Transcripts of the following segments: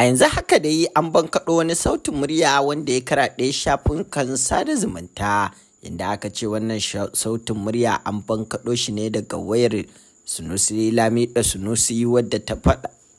A yanzu haka dai an bankaɗo wani sautin murya wanda ya karaɗe shafukan sada zumunta, inda aka ce wannan sautin murya an bankaɗo shi ne daga wayar Sunusi Lamido Sunusi wadda ta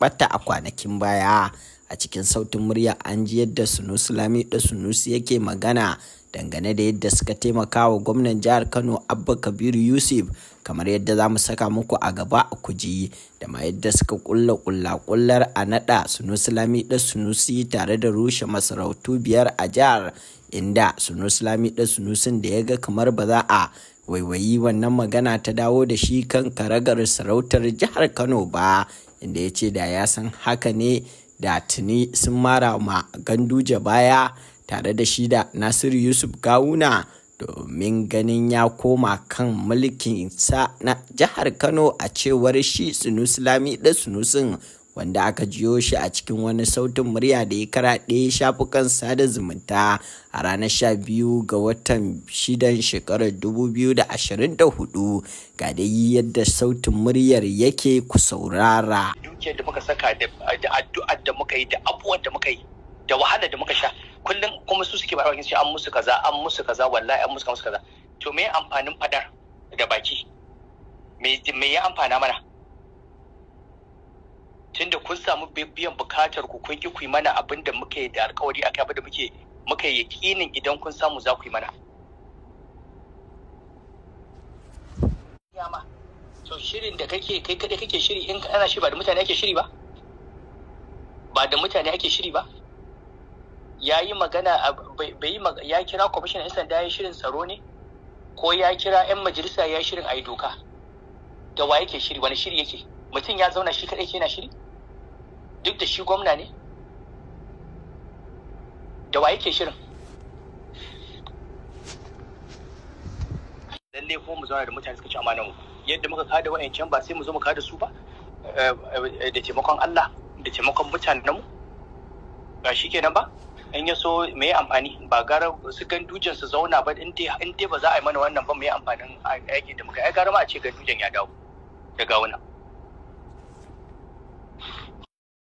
ɓata a kwanakin baya. A cikin sautin murya an ji yadda Sunusi Lamido Sunusi yake magana dangane da yadda suka taimaka wa gwamnan jihar Kano Abba Kabir Yusuf, kamar yadda za mu saka muku a gaba a kuji, da ma yadda suka kullar a naɗa Sunusi Lamido Sunusi tare da rushe masarautu 5 a jihar, inda Sunusi Lamido Sunusin da ya ga kamar ba za a waiwayi wannan magana ta dawo da shi kan karagar sarautar jihar Kano ba, inda ya ce da ya san haka ne da tuni sun mara ma Ganduje baya tare da shi da Nasiru Yusuf Gawuna domin ganin ya koma kan mulkin sa na jihar Kano, a cewar shi Sunusi Lamido Sunusin, wanda aka jiyo shi a cikin wani sautin murya da ya karaɗe shafukan sada zumunta a ranar 12 ga watan 6 shekarar 2024. Ga dai yadda sautin muryar yake, ku saurara. Dukiyar da muka saka da addu'ar da muka yi da abubuwan da muka yi da wahalar da muka sha, kullum kuma su suke bakin su an musu kaza wallahi an musu kaza. To me amfanin fadar da baki? Me ya amfana mana? Tunda kun samu biyan bukatar ku, kun ki ku yi mana abin da muke da alkawari akai, abin da muke yakinin idan kun samu za ku yi mana. Yama to shirin da kai kada kake shiri, in ana shi ba da mutane ake shiri ba, yayi magana ya kira kwamishinan 'yan sanda ya shirin tsaro ne, ko ya kira 'yan majalisa ya shirin ayi doka? Da wa yake shiri? Wani shiri yake? Mutum ya zauna shi kadai yana shiri, duk da shi gwamna ne? Da wa yake shirin? Lalle ko mu zauna da mutane suka ci amanar mu, yadda muka kada wa'ancan ba sai mu zo mu kada su ba, da taimakon Allah da taimakon mutanen mu, ba shi kenan ba? In ya so me amfani? Ba gara su Gandujen su zauna ba, in dai ba za a yi mana wannan ba, me amfanin aiki da muka yi? Gara ma a ce Gandujen ya dawo da Gawuna.